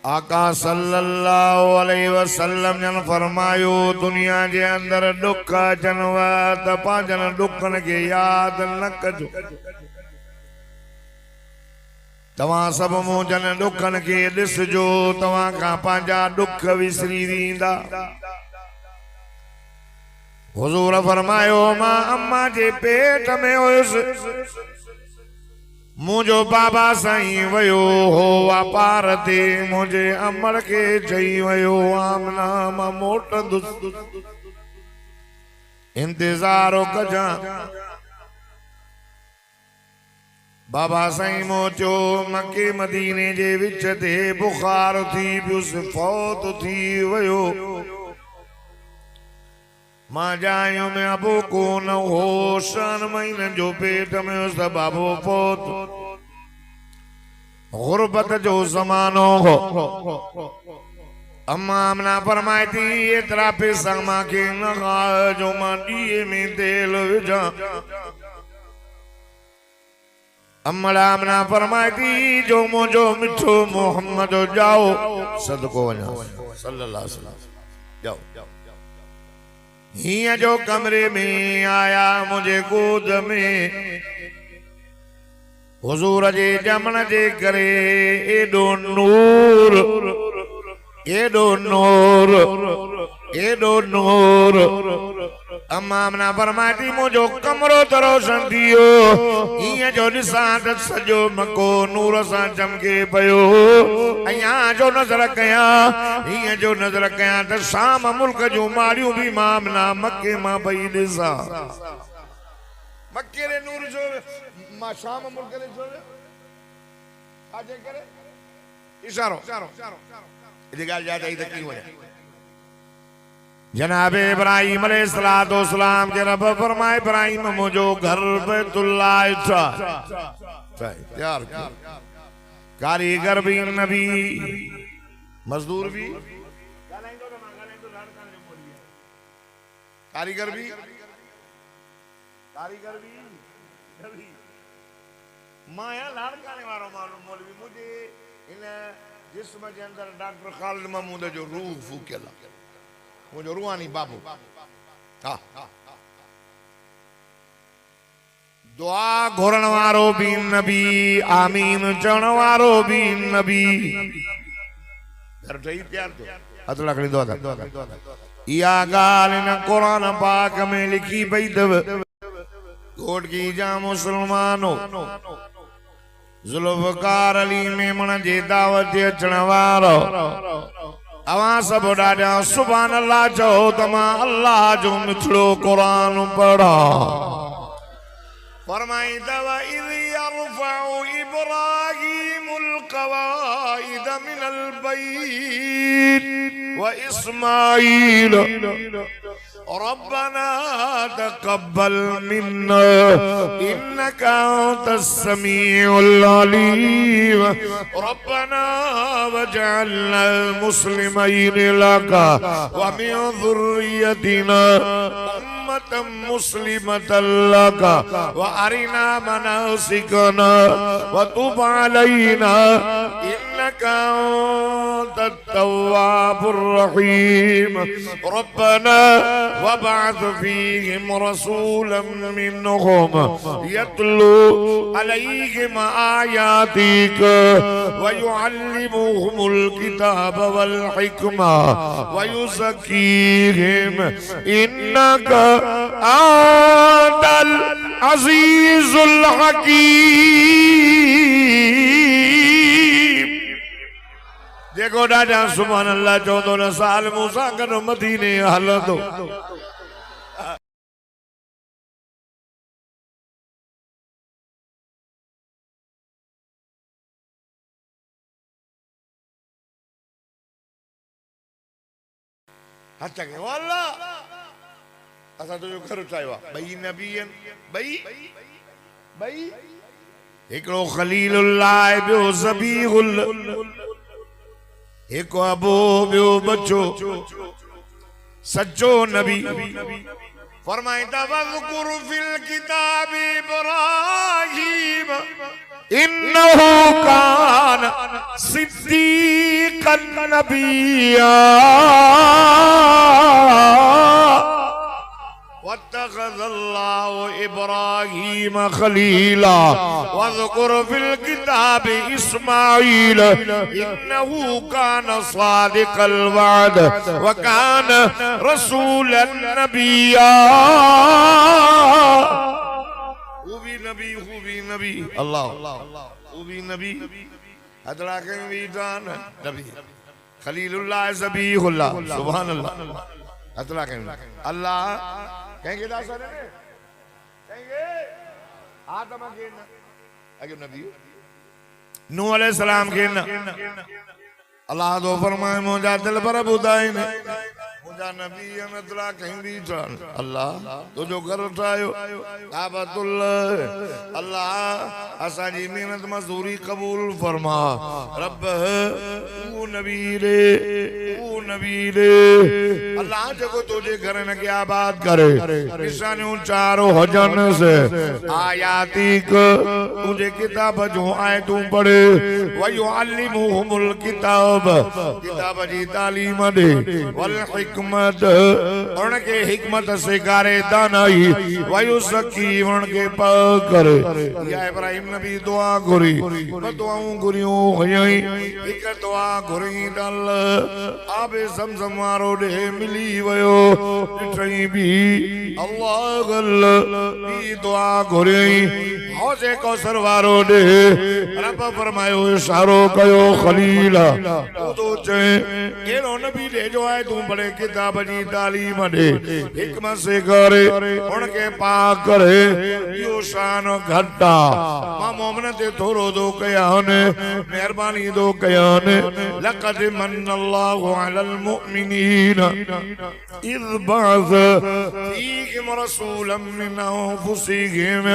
आका सल्लल्लाहु अलैहि वसल्लम जन फरमायो दुनिया जे अंदर दुख जनवा त पांजन दुखन के याद न कजो। तवा सब मुंजन दुखन के दिसजो तवा का पांजा दुख विसरी वेंदा। हुजूर फरमायो मां अम्मा जे पेट में हुयुस मुझो बाबा साईं वयो हो वापार ते मुझे अमर के चई वयो आमना मां मोटंदुस इंतजार कजा। बाबा साईं मोचो मक्के मदीने जे विच ते बुखार थी पियुस फौत थी वयो। मां जायो में अबो को न हो 3 महीने जो पेट में उस बाबो फौत। गुरबत जो जमानो हो अम्मा आमना फरमाती एतरा पैसा मां के न जो मां दिए में तेल विझा। अम्मा आमना फरमाती जो मुझो मिठो मोहम्मद जाओ सदको वञा सल्लल्लाहु अलैहि वसल्लम जाओ। हिया जो कमरे में आया मुझे गोद में हुजूर जे जमन जे करे एडो नूर एडो नूर एडो नूर। अम्मा आमना फरमाती मुझो कमरो त रोशन थियो हिया जो ॾिसां त सॼो मको नूर सां चमके पियो। अयां जो नज़र कया हिया जो नज़र कया त शाम मुल्क जूं माड़ियूं बि मां आमना मके मां पई ॾिसां। मके रे नूर जो मां शाम मुल्क रे जो आजे करे इशारो इदी गाल याद आई त की वया। जनाब इब्राहिम अलैहिस्सलाम के रब फरमाए इब्राहिम मुझो घर बैतुल्लाह था तैयार कारीगर भी नबी मजदूर भी कारीगर भी माया लाड़काने वारो मालूम मौलवी मुझे इन जिस्म के अंदर डॉक्टर खालिद महमूद जो रूह फूकेला मुझो रूहानी बाबू हाँ दुआ घुरण वारो भी नबी आमीन चवण वारो भी नबी घर ठही तैयार थियो हथ लकड़ी दुआ कर। इहा ॻाल्हि इन कुरान पाक में लिखी पई अथव कोट की जा मुसलमानो जुल्फकार अली मेमण जे दावत ते अचण वारो अवां सब ॾाढा सुभान अल्लाह चओ त मां अल्लाह जो मिठड़ो कुरान पढ़ा। फरमाईंदव इज़ यरफ़उ इब्राहीमुल क़वाइद मिनल बैत व इस्माईल रब्बना तक़ब्बल मिन्ना इन्नका अंतस समीउल अलीम रब्बना वजअलना मुस्लिमैन लका व मिन ज़ुर्रियतिना उम्मतन मुस्लिमतन लका व अरिना मनासिकना व तुब अलैना इन्नका अंतत तव्वाबुर रहीम रब्बना वबअथ फीहिम रसूलन मिनहुम यतलू अलैहिम आयातिक व युअल्लिमुहुमुल किताब वल हिकमा व युज़क्कीहिम इन्नका अंतल अज़ीज़ुल हकीम। देखो डाडा सुभान अल्लाह 14 साल मूसा गॾु मदीने हलंदो हथ के अल्लाह असां तुंहिंजो घर ठाहियो आहे ॿई नबी ॿई हिकिड़ो खलीलुल्लाह ॿियो ज़बीहुल एक अबू बियो बच्चो सच्चो नबी फरमाइंदा वज़कुर फिल किताब इब्राहीम इन्नहु कान सिद्दीक़ नबिया वत्तखज़ल्लाहु इब्राहीम खलीला वज़कुर फिल किताबि इस्माईल इन्नहु कान सादिक़ल वअद व कान रसूलन नबिया। हुबी नबी अल्लाह हुबी नबी अदला के वीदान नबी खलीलुल्लाह ज़बीहुल्लाह सुभान अल्लाह अदला के अल्लाह कहेंगे दास ने कहेंगे आदम के ना अगे नबी नूह अलैहि सलाम के ना अल्लाह तो फरमाए मुझा दिल पर बुधाई ने मुझा नबी अनदला कहीं भी जान अल्लाह तो जो घर उठायो काबतुल्लाह अल्लाह असा जी मेहनत मजदूरी कबूल फरमा रब ओ नबी रे अल्लाह जको तुझे घर न के आबाद करे निशानियों चारों हजन से आयातिक तुझे किताब जो आए तू पढ़े वयुअल्लिमुहुमुल किताब किताब जी तालीम दे वल हिकमत उनके हिकमत सिखारे दानाई वयुज़क्की उनके पाक करे। या इब्राहिम नबी दुआ घुरी दुआऊं घुरियूं हुई एक दुआ घुरी दल आबे ज़मज़म वारो दे मिली वयो ॾिठई भी अल्लाह बी दुआ घुरी हौज़े कौसर वारो दे रब फरमायो इशारो कयो खलीला तो चए एड़ो नबी दे जो आए तू बड़े किताब जी तालीम दे हिकमत से करे उनके पाक करे यो शान घटा मां मोमिन ते थोरो दो कयान मेहरबानी दो कयान लक़द मन्नल्लाहु अलल मुमिनीन इज़ बअस फीहिम रसूलन मिन अनफुसिहिम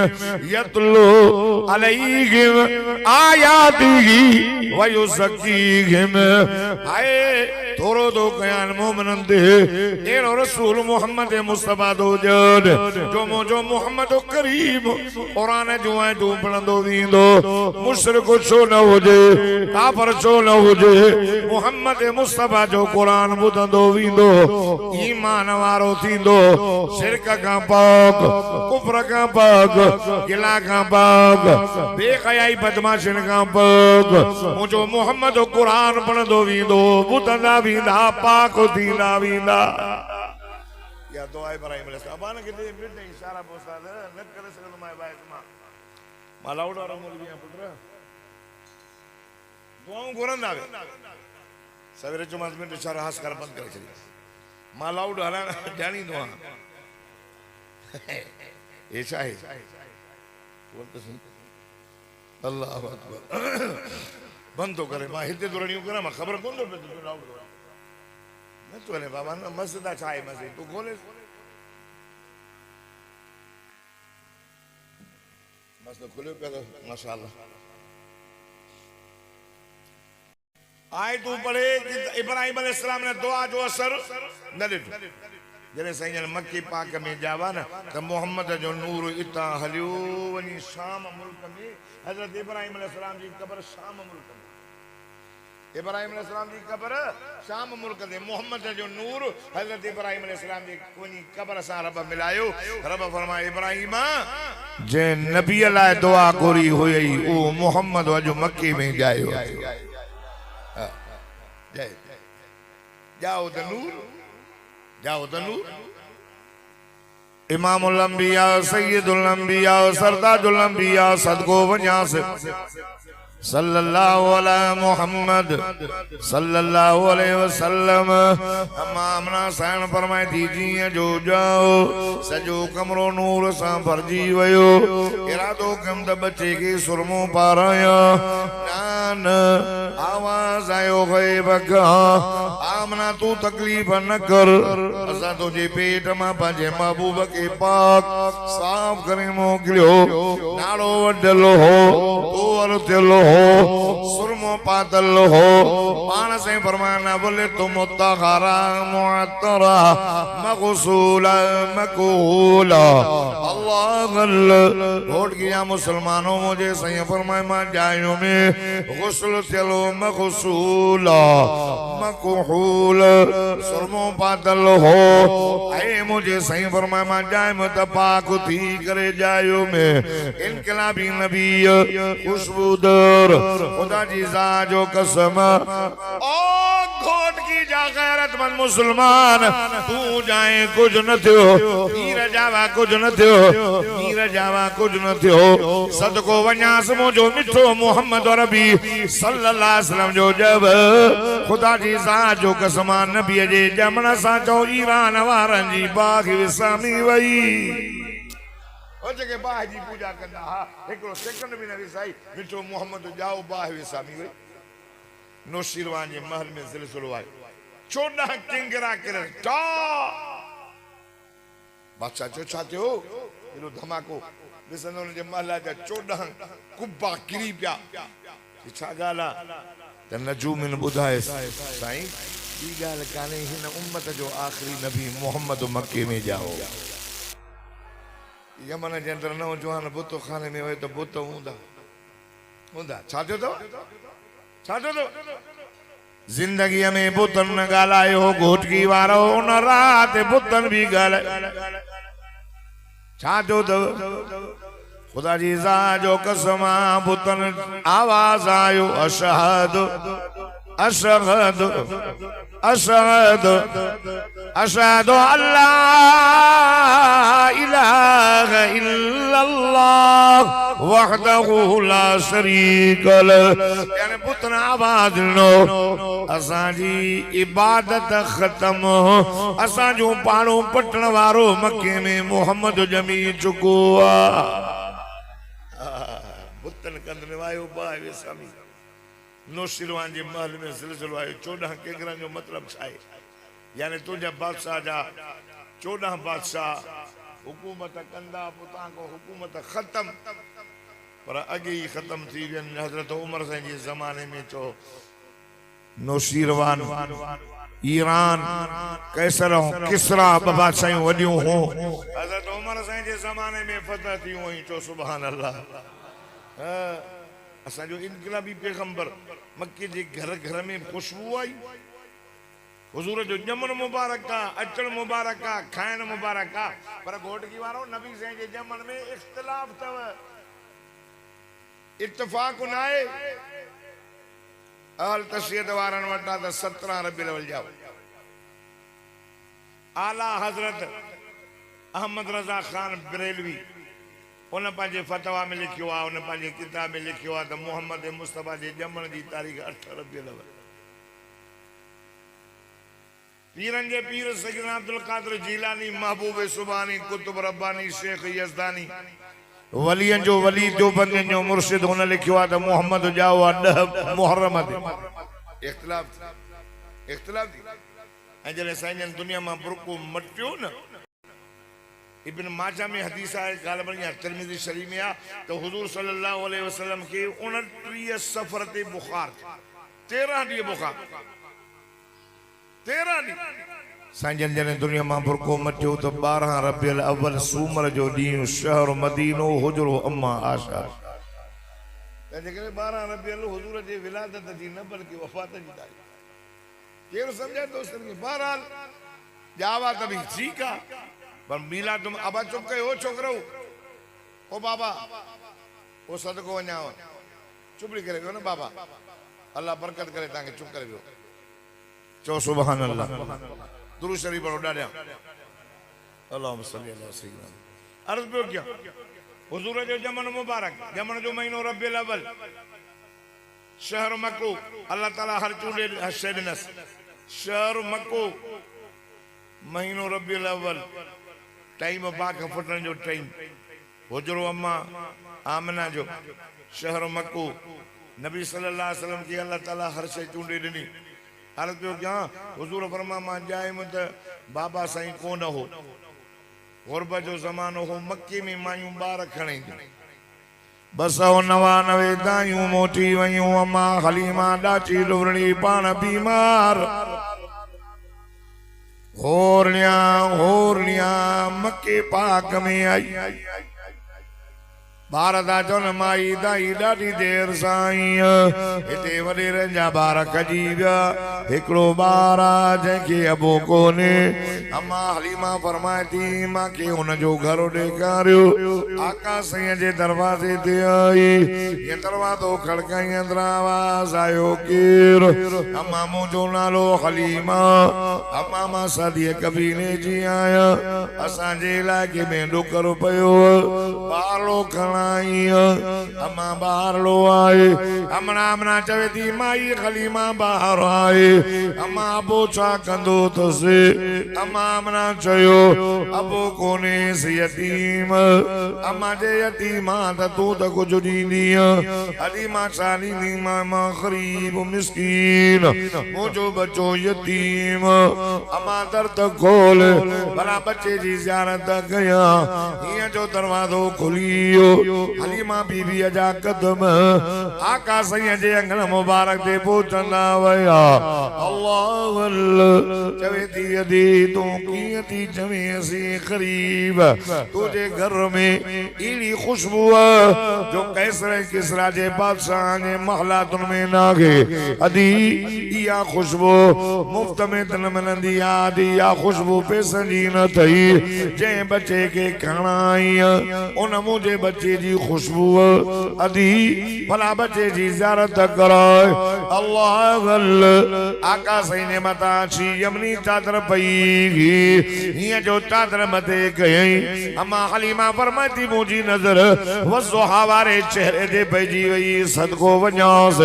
यतलू अलैहिम आयातिही व युज़क्कीहिम। आए थोरो दो कयान मोमिनन दे एड़ो रसूल मोहम्मद मुस्तफा दो जद जो मोहम्मद करीम कुरान जो है तू पढ़ंदो वींदो मुशरिक छो न हुजे काफिर छो न हुजे मोहम्मद मुस्तफा जो कुरान ॿुधंदो वींदो ईमान वारो थींदो शिरक खां पाक कुफ्र खां पाक गिला खां पाक बेखयाई बदमाशिन खां पाक मुंहिंजो मोहम्मद कुरान पढ़ंदो वींदो ॿुधंदा वींदा पाक थींदा वींदा। या दुआ इब्राहिम अलैहिस्सलाम अबान के दे मिट इशारा पोसा न करे सगल माय बाय मालाउड और मौलवी पुत्र दुआऊं घुरंदा वे सवेरे जुमात में इशारा हास कर बंद करे छली मालाउड हला जानी दुआ ऐसा है बोलते सुन अल्लाह अकबर बंद तो करे मां हिते दुरणी करा मां खबर कोन तो लाउड न चले बाबा न मस्जिद छाए मस्जिद तू खोले मस्जिद खोले पे माशाल्लाह आए तू पढ़े इब्राहिम अलैहिस्सलाम ने दुआ जो असर न ॾिठो जॾहिं साईं मक्की पाक में जावा न त मोहम्मद जो नूर इतां हलियो वञी शाम मुल्क में हज़रत इब्राहिम अलैहिस्सलाम जी क़ब्र शाम मुल्क में इब्राहिम अलैहिस्सलाम जी क़ब्र शाम मुल्क में मोहम्मद जो नूर हज़रत इब्राहिम अलैहिस्सलाम जी वञी क़ब्र सां रब मिलायो रब फरमाए इब्राहिम जे नबी लाइ दुआ घुरी हुई ओ मोहम्मद अॼु मक्के में जायो जाओ द नूर जाओ द नूर इमामुल अंबिया सय्यदुल अंबिया सरताजुल अंबिया सदको वञास सल्लल्लाहु अला मुहम्मद सल्लल्लाहु अलैहि वसल्लम अम्मा साईं फरमाए थी जीअं जो जाओ सजो कमरो नूर सां भरजी वियो इरादो कम त बचे खे सुरमो पाराया नान आवाज आयो गैब खां आमना तू तकलीफ़ न कर असां तुंहिंजे पेट मां पंहिंजे महबूब खे पाक साफ़ करे मोकिलियो नालो वढियलु हो तो वरतियलु हो सुरमो पातल हो पान से फरमाना बोले तुम मुत्तखरा मुअत्तरा मगसूला मकूला अल्लाह वोट किया मुसलमानों मुझे सही फरमाए मा जायों में गुस्ल चलो मगसूला मकूल सुरमो पातल हो आए मुझे सही फरमाए मा जाए मत पाक थी करे जायो में इनकलाबी नबी खुशबूदार खुदा जी जो कसम ओ घोट की जा गैरतमंद मुसलमान तू जाए कुछ न थियो मीर जावा कुछ न थियो मीर जावा कुछ न थियो सदको वन्यास मुझो मिठो मोहम्मद रबी सल्लल्लाहु अलैहि वसल्लम जो जब खुदा जी जो कसम नबी जे जमन सा चो ईरान वारन जी बाग विसामी वई और जगह बाह जी पूजा करना हा एकड़ो सेकंड भी न विसाई मिठो मोहम्मद जाओ बाह विसामी वई नौशीरवान जे महल में ज़िलज़िलो आयो 14 किंगरा करे टा बादशाह जो छाते हो एलो धमाको दिसंदो जे महल जा 14 कुब्बा किरी पिया छा गाला त नजूमिन बुधाए साईं ई गाल काने हिन उम्मत जो आखिरी नबी मोहम्मद मक्के में जाओ यमन जे अंदर नौजवान बुतो खाने में वे तो बुतो हुंदा हुंदा छातो तो जिंदगी में बुतन न गालायो घोट की वारो उन रात बुतन भी गाल छातो तो खुदा जी जो कसम बुतन आवाज आयो अशहद अशहद अशहद अशहद अल्लाह इलाहा इल्लल्लाह वहदहु ला शरीक लह यानी पुत्र आवाज नो असा जी इबादत खत्म असा जो पाणो पटण वारो मक्के में मोहम्मद जमी चुको पुतन कंदने वायो बावे सामी नौशीरवान जे महल में ज़िलज़िलो आयो 14 किंगरन जो मतलब छा है यानी तुझा बादशाह जा 14 बादशाह हुकूमत कंदा पुता को हुकूमत खत्म पर अगे ही खत्म थी गन हजरत उमर साईं जे जमाने में तो नौशीरवान ईरान कैसर किसरा बादशाह वडियो हो हजरत उमर साईं जे जमाने में फतह थी हुई तो सुभान अल्लाह असा जो इनकलाबी पैगंबर मक्के जे घर घर में खुशबू आई हुजूर जो जमन मुबारक का अचल मुबारक का खान मुबारक का पर घोट की वारो नबी साईं जे जमन में इख्तिलाफ तव इत्तेफाक नाए अहल तशय्युद वारन वटा त 17 रबीउल अव्वल जाओ आला हजरत अहमद रजा खान बरेलवी उन पांजे फतवा में लिखियो आ उन पांजे किताब में लिखियो आ त मोहम्मद मुस्तफा जे जमन जी तारीख 8 रबीउल अव्वल पीरन जे पीर सैयदना अब्दुल कादिर जीलानी महबूब सुबानी कुतुब रब्बानी शेख यजदानी वलियन जो वली जो बंदन जो मुर्शिद उन लिखियो आ त मोहम्मद जाओ 10 मुहर्रम इख्तिलाफ ऐं जॾहिं साईं दुनिया में बुरको मटियो न इब्न माजा में हदीस है गाल बनी तिरमिज़ी शरीफ में आ तो हुजूर सल्लल्लाहु अलैहि वसल्लम के 29 सफर ते बुखार 13 डी बुखार 13 डी साईं जन दुनिया में बुरको मटियो तो 12 रबीउल अव्वल सूमर जो ॾींहुं शहर मदीनो हुजरो अम्मा आशा जेकॾहिं 12 रबीउल हुजूर जे विलादत जी न बल्कि वफ़ात जी तारीख़ केर समझे दोस्तन के बहरहाल जावा तभी ठीक है पर मिला तुम अब चुप कयो छोकरो ओ बाबा ओ सदको वञाव चुप करे वियो न बाबा अल्लाह बरकत करे ताके चुप करे वियो चो सुभान अल्लाह दुरूद शरीफ पढ़ो ॾाढा अल्लाहुम्मा सल्ली अला सय्यिदना अर्ज़ पियो क्या हुजूर जो जमन मुबारक जमन जो महीनो रबीउल अव्वल शहर मक्को अल्लाह ताला हर चूड़े शहर नस शहर मक्को महीनो रबीउल अव्वल टाइम बाग फटन जो टाइम हुजरो अम्मा आमना जो शहर मक्को नबी सल्लल्लाहु अलैहि वसल्लम की अल्लाह ताला हर शे चूंडे ॾिनी अर्ज़ पियो क्या हुजूर फरमा मां जाए मत बाबा साईं कोन हो गुरबत जो ज़मानो हो मक्के में मायूं ॿार खणे 299 दायूं मोटी वयूं अम्मा हलीमा डाची लुवरणी पाण बीमार होरनिया मक्के पाक में आई भारत चौन माई दाई ॾाढी देर साईं हिते वॾेरनि जा ॿार खजी विया हिकिड़ो ॿार आहे जंहिंखे अबो कोन्हे अम्मा हलीमा फरमाए थी मूंखे हुनजो घर ॾेखारियो आका साईं जे दरवाज़े ते आई ये दरवाज़ो खड़काई अंदरां आवाज़ आयो केरु अम्मा मुंहिंजो नालो हलीमा अम्मा मां सादीअ कबीले जी आहियां असांजे इलाइक़े में ॾुकर पियो ॿारड़ो खणा अम्मा बाहरलो आए अमना चवे थी माई हलीमा बाहर आए अम्मा अबो छा कंदो तसे अम्मा चयो अबो कोने से यतीम अम्मा जे यतीमा त तू त कुछ ॾींदी हलीमा छा ॾींदी मां गरीब मिस्कीन मुंहिंजो बच्चो यतीम अम्मा दर्द खोल भला बच्चे जी ज़ियारत कया हीअं जो दरवाज़ो खुलियो हलीमा बीबी जा कदम आका साईं जे अंगण मुबारक ते पहुचंदा वया अल्लाह चवे थी अदी तू कीअं थी चवें सी गरीब तुझे घर में एड़ी खुशबू जो कैसर किसरा जे बादशाह जे महलातुन में नागे अदी इया खुशबू मुफ्त में तन मिलंदी आदि या खुशबू पैसनि जी न थई जे बच्चे के खणाई उन मुझे बच्चे जी खुशबू अदी भला बच्चे जी ज़ियारत कराए अल्लाह आका साईं ने मता छी यमनी चादर पई हिय जो चादर मथे कयई अम्मा हलीमा फरमाती मुंहिंजी नजर वज़ुहा वारे चेहरे ते पइजी वई सदको वञास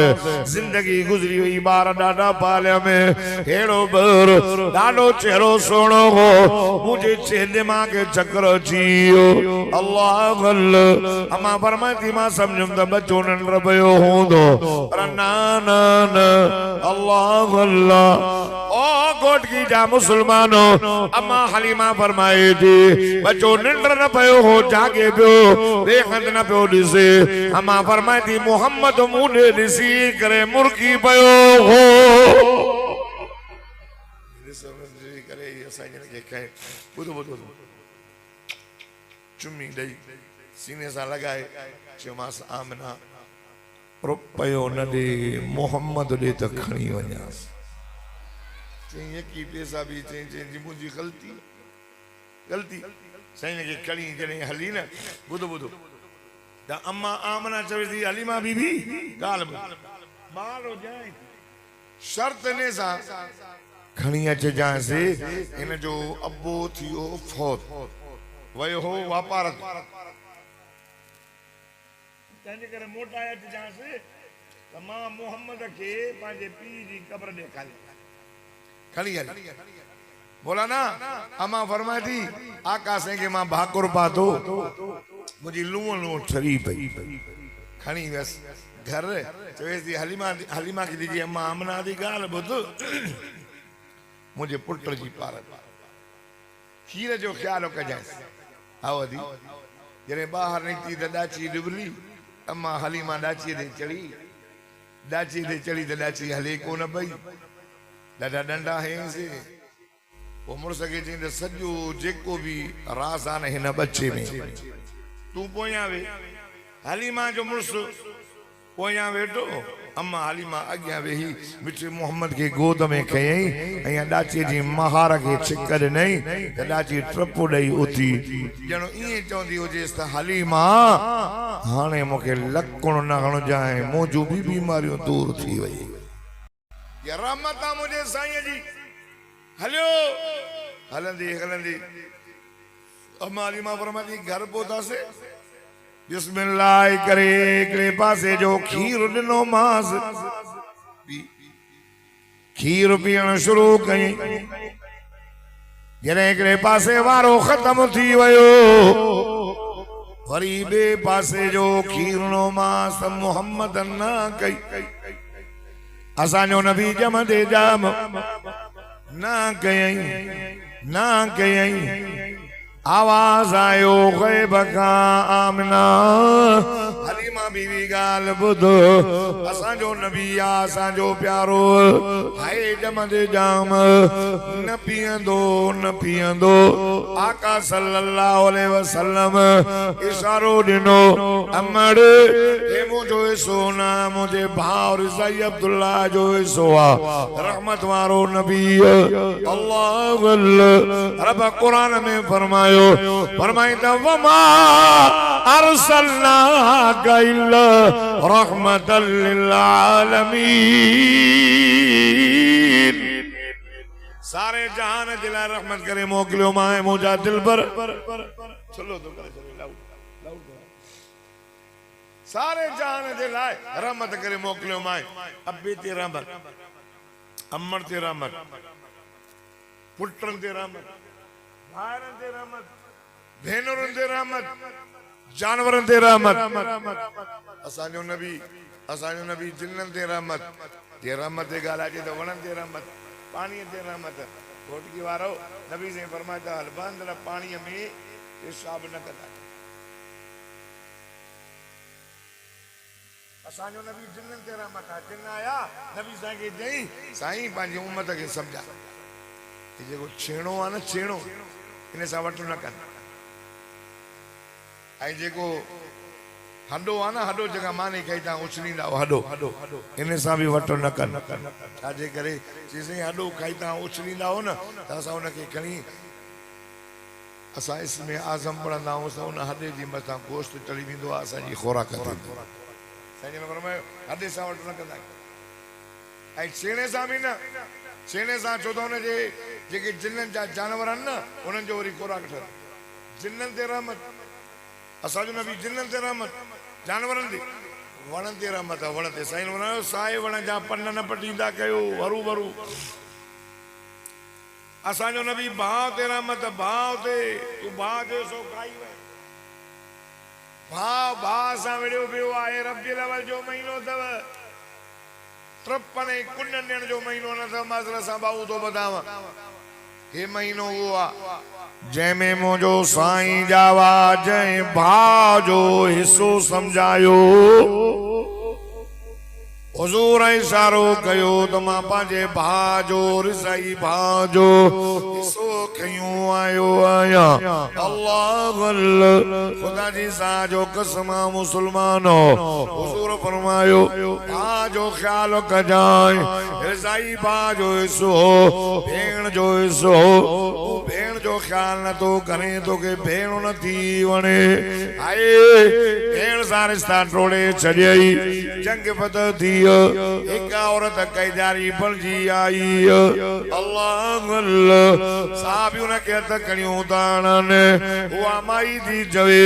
जिंदगी गुज़री वई ॿार ॾाढा पालिया में हेड़ो बर ॾाढो चेहरो सुहिणो हो मुंहिंजे चेहरे मां के चक्कर अची वियो अल्लाह अम्मा फरमाती मां समझुम त बच्चो नंढ पियो हूंदो पर न अल्लाह ओ गोटकी जा मुसलमानो अम्मा हलीमा फरमाए थी बच्चो निंड न पियो हो जागे पियो देखंद न पियो ॾिसे अम्मा फरमाए थी मोहम्मद मुंडे ॾिसी करे मुर्की पियो हो चुम्मी ॾेई सीने सां लगाए चयोमांसि आमना रुपयो न ॾे मोहम्मद ॾे त खणी वञासि चई यकी पैसा बि चई मुंहिंजी ग़लती साईं खे खणी जॾहिं हली न ॿुधो त अम्मा आमना चवे थी हलीमा बीबी ॻाल्हि ॿार हुजांइ शर्त ने सां खणी अचिजांसि हिन जो अबो थियो फौत वयो हो वापार तंहिंजे करे मोटाए अचिजांसि त मां मोहम्मद खे पंहिंजे पीउ जी क़ब्र ॾेखारी खणी हली बोला ना अम्मा फरमाए थी आका साईं खे मां भाकुर पातो मुंहिंजी लूण ठरी पई खणी वियसि घर चवेसि थी हलीमा खे दीजिए अम्मा आमना जी ॻाल्हि ॿुध मुझे पुट जी पार खीर जो ख्याल कजांसि आओ दी जॾहिं ॿाहिरि निकिती त ॾाची डुबली अम्मा हलीमा ॾाची ते चढ़ी त ॾाची हले कोन पई ॾाढा डंडा हयसि पोइ मुड़ुस खे चई त सॼो जेको बि राज़ आहे न हिन बच्चे में तूं पोयां वे हलीमा जो मुड़ुस पोयां वेठो अम्मा हलीमा अॻियां वेही मिठे मोहम्मद के गोद में खयई ऐं ॾाचे जी महार खे छिक ॾिनई त ॾाची ट्रप ॾेई उथी ॼणो ईअं चवंदी हुजेसि त हलीमा हाणे मूंखे लकुण न हणजांइ मुंहिंजूं बि बीमारियूं दूर थी वई या रहमत आहे मुंहिंजे साईं जी हलियो हलंदी अम्मा हलीमा फरमाती घर पहुतासीं बिस्मिल्लाह करे हिकिड़े पासे जो खीर ॾिनो मांस खीर पीअण शुरू कई जॾहिं हिकिड़े पासे वारो ख़त्म थी वियो वरी ॿिए पासे जो खीर ॾिनो मांस मोहम्मद न कई असांजो नबी जमदे जाम न कयई आवाज आयो गैब का आमना हलीमा बीवी गाल बुध असा जो नबी आ असा जो प्यारो हाय जमदे जाम न पियंदो आका सल्लल्लाहु अलैहि वसल्लम इशारो दिनो अमड़ हे मुझो सोना मुझे भाव रिज़ाई अब्दुल्ला जो सोआ रहमत वारो नबी अल्लाह रब कुरान में फरमाइंदा वमा अरसलनाका इल्ला रहमतल लिल आलमीन सारे जहान जिला रहमत करे मोकलियो माए मोजा दिल पर चलो तो करे चलो लाउड सारे जहान जिला रहमत करे मोकलियो माए अब्बे ते रहमत अम्मर ते रहमत पुत्रन ते रहमत भाइरन ते रहमत भेनरन ते रहमत जानवरन ते रहमत असांजो नबी जिन्नन ते रहमत ते गाला जे तो वणन ते रहमत पानी ते रहमत घोटकी वारो नबी से फरमाता अलबंद पानी में पेशाब न करता असांजो नबी जिन्नन ते रहमत है जिन्न आया नबी साईं के जई साईं पंहिंजी उम्मत के समझा ये को छेणो आ न छेणो इन सा वठ न कर आई जेको हडो आ न हडो जगह माने कई ता उछलींदा हडो इन सा भी वठ न कर छाजे करे चीज़ हडो खाई ता उछलींदा हो न त असा उन के खणी असा इसमें आजम पढ़ंदा हूं सा उन हडे जी मथा गोश्त चली विंदो आ असा जी खोराक थी साईं फरमायो हडे सा वठ न कंदा आई छेणे सा भी न छेणे सा छो तो उन जे जेके जिन्नन जा जानवर न उन्हनि जो वरी खोराक ठर जिन्नन ते रहमत असांजो नबी जिन्नन ते रहमत जानवरन ते वणन ते रहमत वण ते साईं वणायो साए वण जा पन न पटींदा कयो हरू भरू असांजो नबी भाव ते रहमत भाव ते तू भाव जो सो खाई वे भाव सां विड़ियो पियो आहे रबियुल अव्वल जो महीनो अथव ट्रपने कुंडन ॾियण जो महीनो न अथव माज़र सां भाऊ तो ॿुधाव हे महीनो वो आ जैमें मुझो साईं जावा जै भाव जो हिस्सो समझायो हुजूर इशारो कयो तो मां पांजे भाउ जो रिज़ाई भाउ जो हिस्सो खयूं आयो आया अल्लाह खुदा जी सा जो कसम मुसलमानो हुजूर फरमायो भाउ जो ख्याल कजाए रिज़ाई भाउ जो हिस्सो भेण जो हिस्सो भेण जो ख्याल न तो करे तो के भेण न थी वणे आए भेण सां रिश्ता टोड़े छॾियई जंग फतह थी एक औरत कैदारी बलजी आई अल्लाह साहब उनके हथ खणियो दाणन हुआ माई दी जवे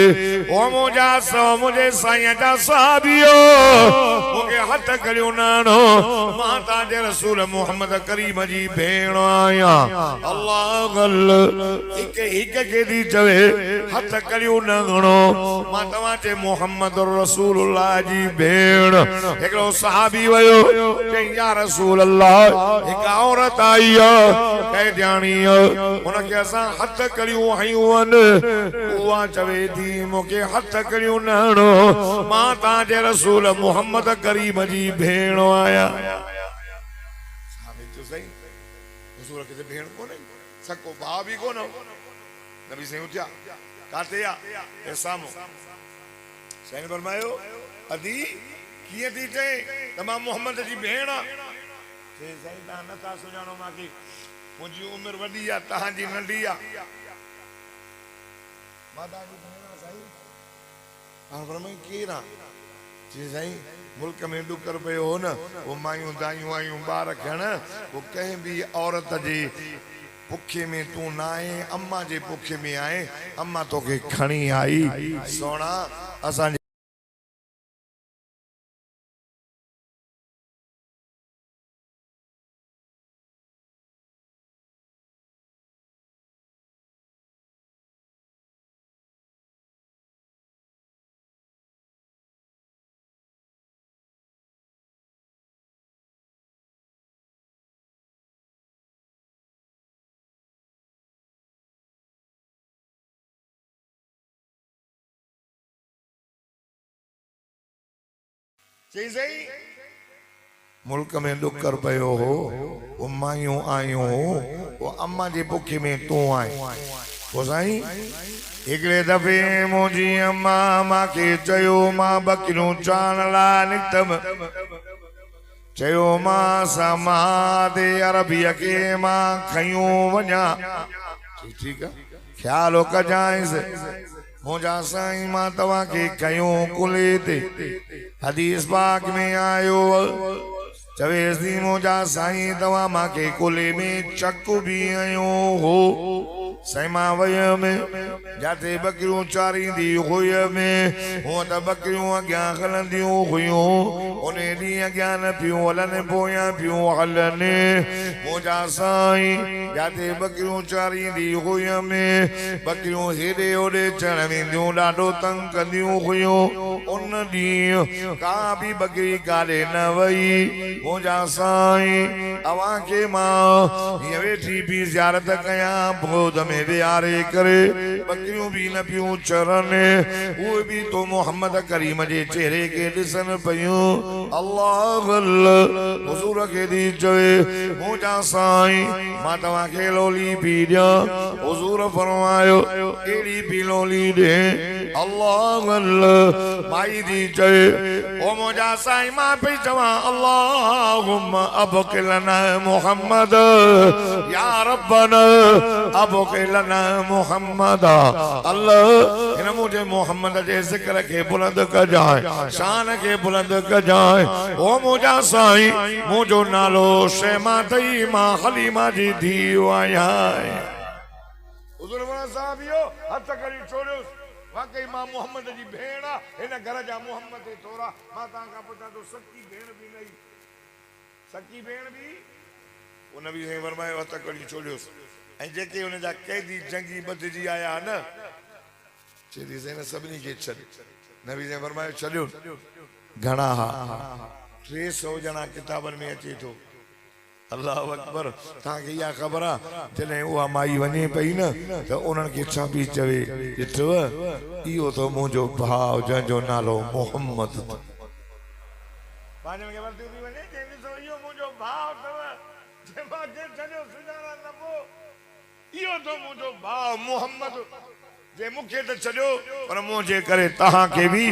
ओ मुजा सो मुझे साईं जा साहबियो मुके हथ खणियो नानो माता जे रसूल मोहम्मद करीम जी भेण आया अल्लाह एक एक के दी जवे हथ खणियो नानो मां तवा जे मोहम्मद रसूलुल्लाह जी भेण एकलो साहबी वयो या रसूल अल्लाह एक औरत आई कह जानी उनके असा हथ करियो हयूं वन उहा चवे थी मुके हथ करियो नानो मां ताजे रसूल मोहम्मद करीम जी भेण आया साहबी तो सही हुजूर के भेण कोने सको भाउ भी कोन नबी से उठया काते आ ए सामो सही फरमायो अदी किए थी चई तमाम मोहम्मद जी भेण से सही ता नथा सुजानो माके मुंजी उम्र वडी आ तहां जी नंढी आ माता जी भेण सही हां फरमाई केरा जी सही मुल्क में डुकर पे हो न वो मायूं दायूं आयूं बार खण वो कहीं भी औरत जी पुखे में तू ना आए अम्मा जे पुखे में आए अम्मा तो के खणी आई सोना असा चई सही मुल्क में डुकर पयो हो वो मायूं आयूं हो वो अम्मा जे बुखे में तू आए वो साईं हिकिड़े दफ़े मुंहिंजी अम्मा मांखे चयो मां बकरियूं चारण लाइ निकतमि चयो मां समादे अरबीअ खे मां खयूं वञा ठीक है ख्याल कजांइसि मुंहिंजा साईं मां तव्हांखे खयूं कुले ते हदीस पाक में आयो चवेसि मुंहिंजा साईं तव्हां मांखे कुले में चक बि आयो हो साईं मां वयमि जाते बकरियूं चारींदी हुयमि हूअं त बकरियूं अॻियां हलंदियूं हुयूं उन ॾींहुं अॻियां न पियूं हलनि पोयां पियूं हलनि मुंहिंजा साईं जाते बकरियूं चारींदी हुयमि बकरियूं हेॾे होॾे चढ़ वेंदियूं ॾाढो तंग कंदियूं हुयूं उन ॾींहुं का बि बकरी काॾे न वई मुंहिंजा साईं अव्हांखे मां हीअं वेठी बि ज़ियारत कयां बोध में विहारे करे बकरियूं भी न पियूं चरनि उहे भी तो मोहम्मद करीम जे चेहरे के ॾिसनि पियूं अल्लाह हुज़ूर खे दी चवे मुंहिंजा साईं मां तव्हांखे लोली पी ॾियां हुज़ूर फरमायो अहिड़ी बि लोली ॾे अल्लाह माई दी चवे ओ मुंहिंजा साईं मां पई चवां अल्लाहुम्मा अबक़िलना मोहम्मद या रब्बना अबक़िलना मोहम्मद अल्लाह इन मुझे मोहम्मद जे ज़िक्र के बुलंद कजाए शान के बुलंद कजाए ओ मुंहिंजा साईं मुंहिंजो नालो शेमा तई मां हलीमा जी धीउ आहियां हुज़ूर साहिबियो हथ करी छोड़ियो वाकई मां मोहम्मद जी भेण इन घर जा मोहम्मद जे तोरा मां तव्हां खां पुछां तो सच्ची भेण भी नहीं सच्ची भेण भी उन भी साईं फरमायो हथ करी छोड़ियो ऐं जेके उन जा कैदी जंगी बदिजी आया न चेदी से न सभिनी खे छॾ नबी साईं फरमायो छॾियो घणा हा 300 ॼणा किताबनि में अचे थो अल्लाह अकबर तव्हांखे इहा ख़बर आहे जॾहिं उहा माई वञे पई न त उन्हनि खे छा पई चवे ॾिठव इहो त मुंहिंजो भाउ जंहिंजो नालो मोहम्मद इहो त मुंहिंजो भाउ मोहम्मद जे मूंखे त छॾियो पर मुंहिंजे करे तव्हांखे बि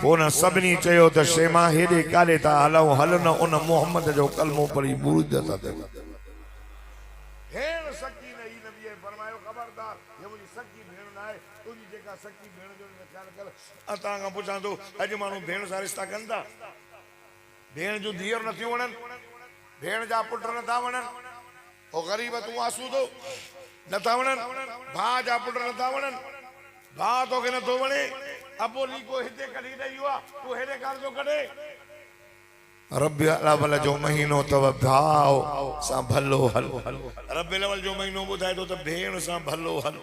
पोइ न सभिनी चयो त शेमा हेॾे काॾे था हलूं हल न उन मोहम्मद जो कलमो पढ़ी मुर्द था थियनि भेण सकी न ही नबी फरमायो ख़बरदार ये मुंहिंजी सकी भेण न आहे तुंहिंजी जेका सकी भेण जो ख्याल कर तव्हां खां पुछां थो अॼु माण्हू भेण सां रिश्ता कनि था भेण जूं धीअरूं नथियूं वणनि भेण जा पुट नथा वणनि पोइ ग़रीब तूं आसूदो नथा वणनि भाउ जा पुट नथा वणनि भाउ तोखे नथो वणे अबोली को हिते कढी ॾेई आहे तूं हेॾे काल जो कढे रबियुल अव्वल जो महीनो अथव भाउ सां भलो हल रबियुल अव्वल जो महीनो ॿुधाए थो त भेण सां भलो हल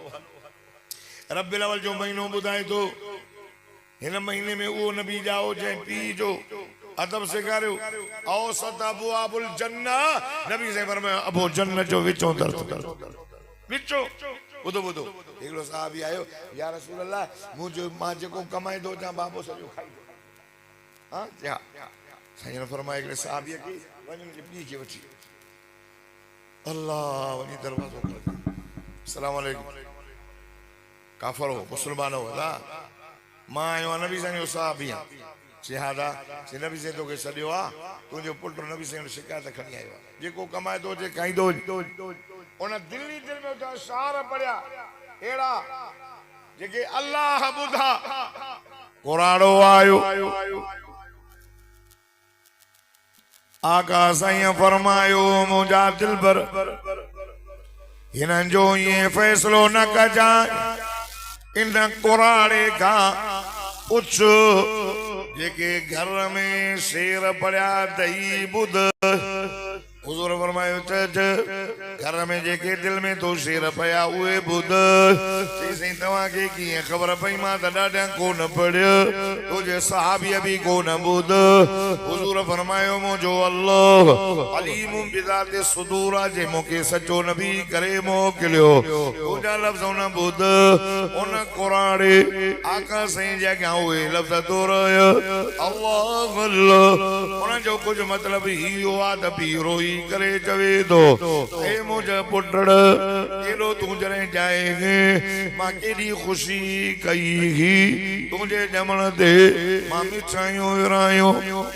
रबियुल अव्वल जो महीनो ॿुधाए थो हिन महीने में उहो नबी जाओ जंहिं पीउ जो अदब सेखारियो औसत अबवाबुल जन्नह नबी साईं फरमायो अबो जन्नत जो विचों दर विचो ॿुधो ॿुधो हिकिड़ो साहबी आयो या रसूल अल्लाह मुंहिंजो मां जेको कमाईंदो जा बाबो सॼो खाईंदो हा साईं फरमाए हिकिड़े साहबीअ खे वञ उनजे पीउ खे वठी अल्लाह वञी दरवाज़ो खोले अस्सलाम वालेकुम काफ़र हो मुस्लमान हो अल्लाह मां आयो नबी साईं जो साहबी आहियां सिहादा से नबी साईं तोखे सॾियो आहे तुंहिंजो पुटु नबी साईं जो शिकायत खणी आयो आहे जेको कमाए थो हुजे खाईंदो उन दिल्ली दिल में उठा शार पढ़िया एड़ा जेके अल्लाह ॿुधा कुराड़ो आयो आका साईं फरमायो मुंहिंजा दिलबर हिननि जो ये फैसलो न कजांइ इन कुराड़े खां पुछ जेके घर में शेर पढ़िया दही ॿुध हुजूर फरमायो घर में जेके दिल में तो शेर पया उए बुध चई तवा के कीअं ख़बर पई मां त ॾाढा कोन पढ़ियो तुझे सहाबी भी कोन बुध हुजूर फरमायो मुंहिंजो अल्लाह अलीम बिज़ाति सुदूर जे मूंखे सचो नबी करे मोकिलियो तुंहिंजा लफ़्ज़ उन बुध उन क़ुरान आका साईं जॻह उहे लफ़्ज़ दोहरायो अल्लाह अल्लाह उन जो कुछ मतलब ही हुआ त पीउ रोई करे चवे थो हे मुंहिंजा पुटड़ केॾो तूं जॾहिं जाएगी मां केॾी ख़ुशी कई ही तुंहिंजे ॼमण ते मां मिठाइयूं विरायूं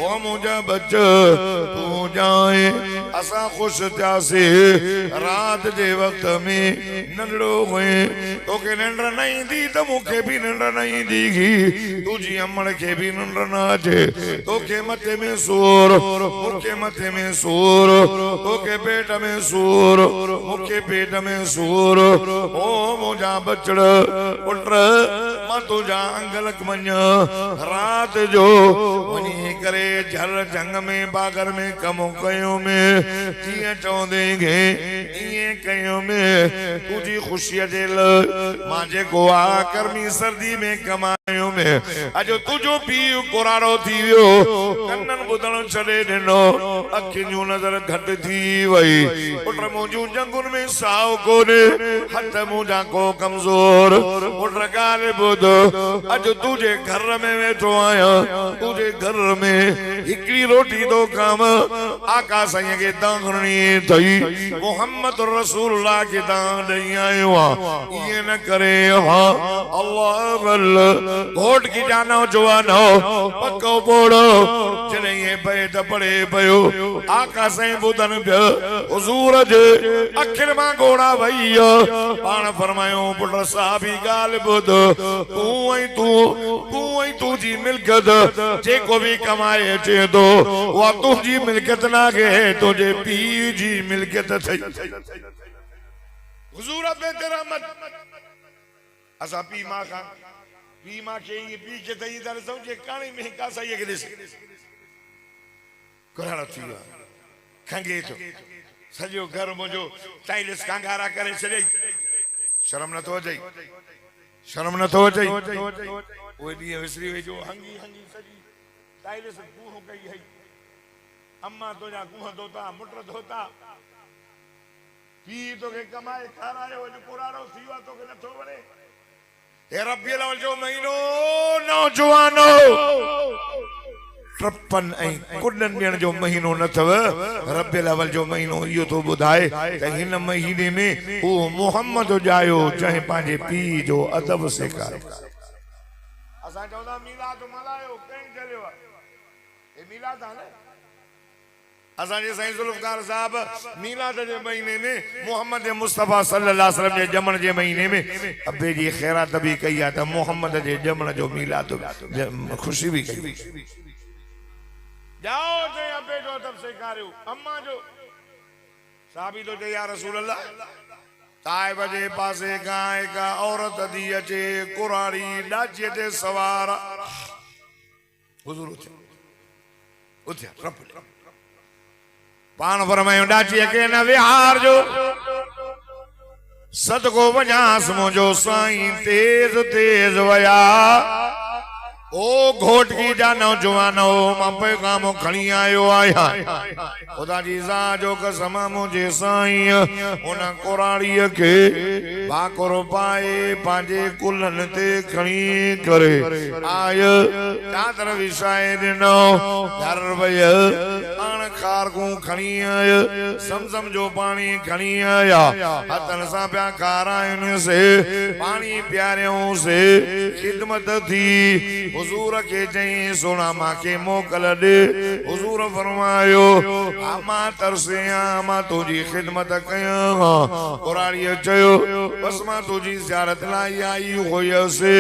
ओ मुंहिंजा बच तूं जाए असां ख़ुशि थियासीं रात जे वक़्त में नंढड़ो हुए तोखे निंड न ईंदी त मूंखे बि निंड न ईंदी तुंहिंजी अमड़ खे बि निंड न अचे तोखे मथे में सूर मूंखे मथे में सूर तोखे पेट में सूर मूंखे पेट में सूर ओ मुंहिंजा बचड़ पुट मां तुंहिंजा अंगलक मञ रात जो वञी करे झर जंग में बागर में कम कयो में जीअं चवंदे ईअं कयो में तुंहिंजी ख़ुशीअ जे लाइ मां जेको आहे गर्मी सर्दी में कमायो में अॼु तुंहिंजो पीउ कुरारो थी वियो कननि ॿुधण छॾे ॾिनो अखियुनि जूं नज़र घटि थी वई पुट मुंहिंजूं जंगुनि में साहु कोन्हे हथ मुंहिंजा को कमज़ोर पुट ॻाल्हि ॿुध अॼु तुंहिंजे घर में वेठो आहियां तुंहिंजे घर में हिकिड़ी रोटी तो कम आका साईं खे दान खणी अथई मोहम्मद रसूलुल्लाह खे दान ॾेई आयो आहे ईअं न करे हा अल्लाह अल्लाह घोट की जानो जवानो पको पोड़ो जॾहिं इहे पए त पढ़े पियो आका साईं ॿुधनि पियो हुज़ूर जे अखियुनि मां घोड़ा वई पाण फरमायो पुट साहबी ॻाल्हि ॿुध तूं ऐं तुंहिंजी मिल्कियत जेको बि कमाए अचे थो उहा तुंहिंजी मिल्कियत न आहे तुंहिंजे पीउ जी मिल्कियत अथई हुज़ूर पे तेरा मत असां पीउ मां खां पीउ मां खे ईअं पीउ खे त ईअं था ॾिसूं जे काणी में का साईं खे ॾिस कुराड़ो थी वियो खंगे थो सॼो घर मुंहिंजो टाइल्स कांगारा करे छॾियई शर्म नथो अचई शर्म नथो अचई उहे ॾींहं विसरी वई जो हंगी हंगी सॼी टाइल्स कूह कई हई अम्मा तुंहिंजा कूह धोता मुट धोता पीउ तोखे कमाए खारायो अॼु कुराड़ो थी वियो आहे तोखे नथो वणे हे रबियुल अव्वल जो महीनो नौजवानो 53 ऐं कुॾनि ॾियण जो महीनो न अथव रबियुल अव्वल जो महीनो इहो थो ॿुधाए त हिन महीने में उहो मोहम्मद जायो जंहिं पंहिंजे पीउ जो अदब सेखारियो असां चवंदा मीलाद मल्हायो कंहिं चलियो आहे मीलाद आहे न असांजे साईं ज़ुल्फ़कार साहब मीलाद जे महीने में मोहम्मद मुस्तफ़ा सल्लल्लाहु अलैहि वसल्लम जे ॼमण जे महीने में अबे जी ख़ैरात बि कई आहे त मोहम्मद जे ॼमण जो मीलाद ख़ुशी बि कई जाओ जे अबे जो अदब सेखारियो अम्मा जो साहबी तो या रसूल अल्लाह ताइब जे पासे खां हिक औरत थी अचे कुराड़ी ॾाचीअ ते सवार हुज़ूर उथिया पाण फरमायूं ॾाचीअ खे न विहार जो सदको वञासि मुंहिंजो साईं तेज़ तेज़ वया ओ घोट की जा नौजवानो मां पैगाम खणी आयो आहियां खुदा जी ज़ात जो कसम मुंहिंजे साईं उन कुराड़ीअ खे भाकुर पाए पंहिंजे कुल्हनि ते खणी करे आयो चादर विछाए ॾिनो घर वय पाण खारकूं खणी आयो समसम जो पाणी खणी आया हथनि सां पिया खाराइनि से पाणी पियारियोंसे खिदमत थी हुजूर के चई सोना मां के मोकल दे हुजूर फरमायो आमा तरसिया मां तुझी खिदमत कया कुराड़ी चयो बस मां तुझी ज़ियारत लाई आई होयसे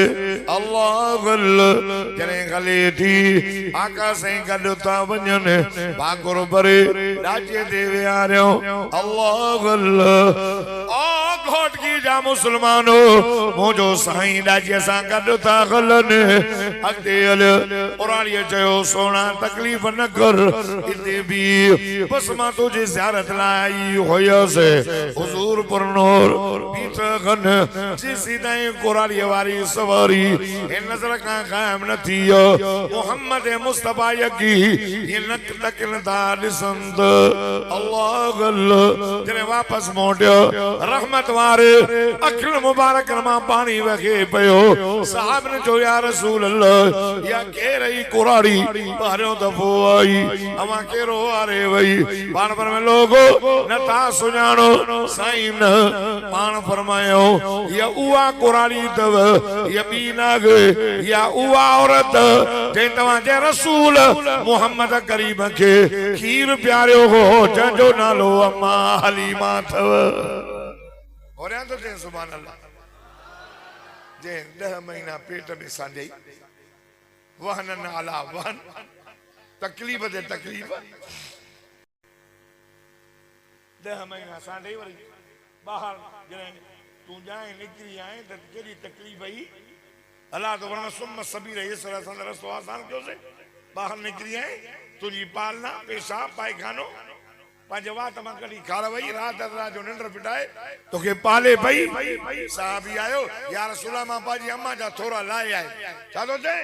अल्लाह अल्लाह जने गले थी आका से गॾु था वञनि भाकुर भरे राजे दे विहारियो अल्लाह अल्लाह ओ घोट मौत की जा मुसलमानो मुझो साईं डाजी सा गड था गलन अगते हल कुरानी चयो सोना तकलीफ न कर इते भी बस मां तुझे ज़ियारत लाई होयस हुजूर पर नूर बीच गन जिसी दाई कुरानी वारी सवारी ए नजर का कायम न थियो मोहम्मद मुस्तफा यकी ये नक तक न दाल संत अल्लाह अल्लाह जने वापस मोटियो रहमत वारे अखिल मुबारक नमा पानी वगे पयो साहब ने जो या रसूल अल्लाह या के रही कुराड़ी बारो दफो आई अमा के रो आरे वही पान पर में लोगो न ता सुजानो साईं पान फरमायो या उआ कुराड़ी तव या बीनाग या उआ औरत जे तवा जे रसूल मोहम्मद करीम के खीर प्यारो हो जो नालो अम्मा हलीमा थव और तो जे सुभान अल्लाह जे 10 महीना पेट में सांडई वहन नाला वहन तकलीफ दे तकलीफ 10 महीना सांडई वरी बाहर जने तू जाए निकली आए त केडी तकलीफ आई अल्लाह तो वरना सुम सबीर इस तरह रस्तो आसान क्यों से बाहर निकली आए तुझी पालना पेशाब पायखानो पंजवा तमा कड़ी खारवई रात रात जो निंद्र पिटाए तो के पाले भई साहबी आयो या रसूल अल्लाह मां पाजी अम्मा जा थोड़ा लाए आए छा तो जे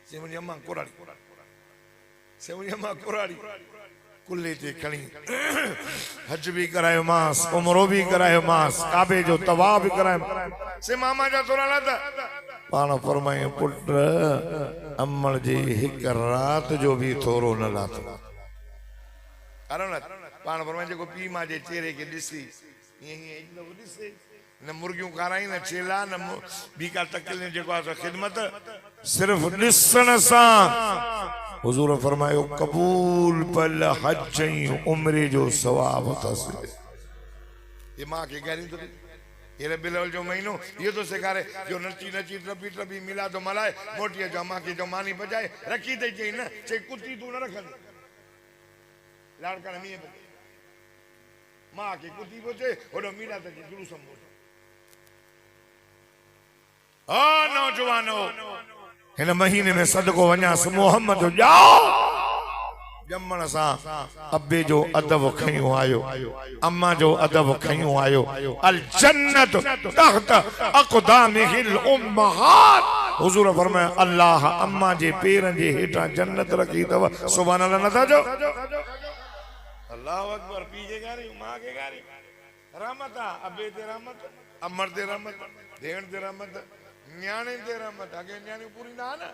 से मुनी अम्मा कुराड़ी से मुनी अम्मा कुराड़ी कुल्ले ते खणी हज भी करायो मास उमरो भी करायो मास काबे जो तवाफ भी करायो से मामा जा थोड़ा लाता पान फरमाए पुत्र अम्मल जी हिक रात जो भी थोरो न लातो अरण पान फरमाए जो पी मां जे चेहरे के दिसी यही एकदम दिसे न मुर्गियों खाराई न चेला न बीका तकल जो खिदमत सिर्फ दिसन सा हुजूर फरमायो कबूल पल हज उम्रे जो सवाब तस ये मां के गारी तो ये रबीउल जो महीनो ये तो सिखारे जो नची नची ट्रपी ट्रपी मिला तो मलाए मोटी जो मां की जो मानी बजाए रखी दे चई न चे कुत्ती तू न रखन लाड़का ने मिए मां की कुत्ती बचे ओडो मिला त जुलूस मो ओ नौजवानो इन महीने में सदको वना मोहम्मद जो जाओ जमण सा अब्बे जो अदब खयो आयो अम्मा जो अदब खयो आयो अल जन्नत तहत अक़दामिहिल उम्महात हुजूर फरमाया अल्लाह अम्मा जे पैरन जे हेठा जन्नत रखी तव सुभान अल्लाह नथा जो अल्लाहु अकबर पीजे गारी मां के गारी रहमत अब्बे ते रहमत अमर ते रहमत भेण ते रहमत न्याणे ते रहमत आगे न्याणी पूरी ना ना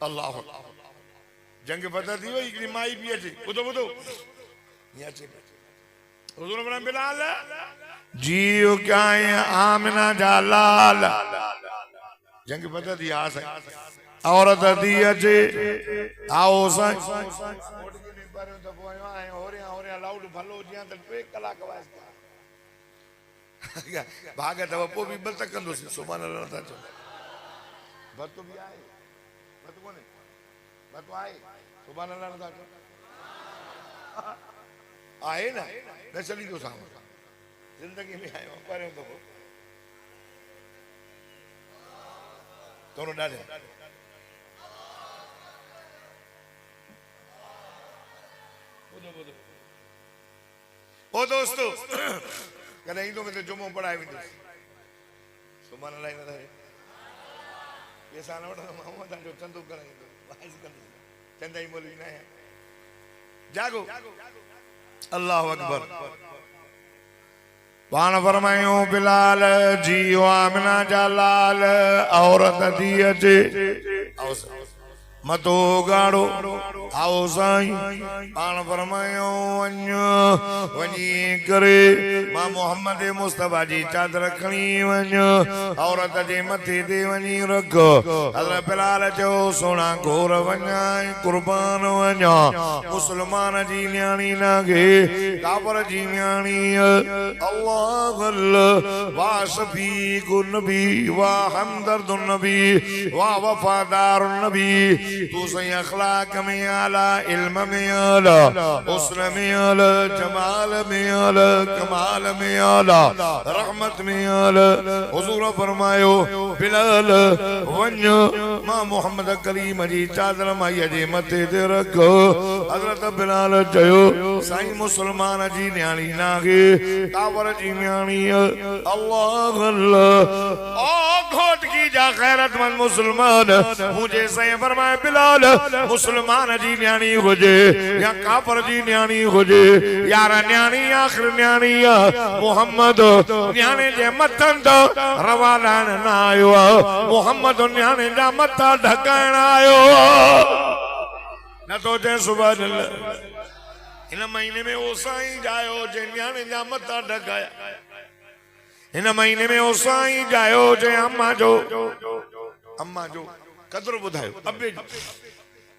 अल्लाह जंग पता थी वही कि माई भी अचे बुधो बुधो या चे हुजूर फरमाया बिलाल जियो क्या है आमिना जालाल जंग पता थी आ सही औरत दी अचे आओ साईं पर तो पोयो आए होरे लाउड भलो जिया त 2 कलाक वास्ते भाग तव पो भी बल तक कंदो सुभान अल्लाह था चो बत भी आए बत कोने बत आए सुभान अल्लाह था चो आए ना न चली तो साम जिंदगी में आयो पर तो तोरो डाले ओ दोस्तों कने इंदो में तो जुमो पढ़ाई विंदो सुभान अल्लाह न रे पैसा न वठो मोहम्मद जो चंदू कराई दो वाइस कर चंदाई मौलवी ना है जागो अल्लाहु अकबर पान फरमायो बिलाल जी आमिना जालाल औरत दी अचे मतो गाड़ो आओ साईं पान फरमायो वनी करे मां मोहम्मद मुस्तफा जी चादर खणी वञ औरत जे मथे ते वञी रख हज़रत बिलाल जो सोना घोर वञा कुर्बान वञा मुसलमान जी न्याणी लागे काबर जी न्याणी अल्लाह अल्लाह वाह शफीकुन नबी वाह हमदर्दुन नबी वाह वफादारुन नबी तू सही अखलाक में आला, इल्म में आला, हुस्न में आला, जमाल में आला, कमाल में आला, रहमत में आला। हुजूर फरमायो बिलाल वञो मां मोहम्मद करीम जी चादर माईअ जे मथे ते रखो। हज़रत बिलाल चयो साईं मुसलमान जी न्याणी नागे, कावर जी न्याणी अल्लाह अल्लाह। ओ घोट की जा गैरतमंद मुसलमान, मुझे साईं फरमाए बिलाल मुसलमान जी न्याणी हुजे या कावर जी न्याणी हुजे, यार न्याणी आखिर न्याणी मोहम्मद न्याणे जे मथन तो रवालान न आयो, मोहम्मद न्याणे जा मथा ढकाइण आयो न तो जे सुभान अल्लाह। इन महीने में ओ साईं जायो जे न्याणे जा मथा ढकाया, इन महीने में ओ साईं जायो जे अम्मा जो कदर बुधायो अब्बे जो।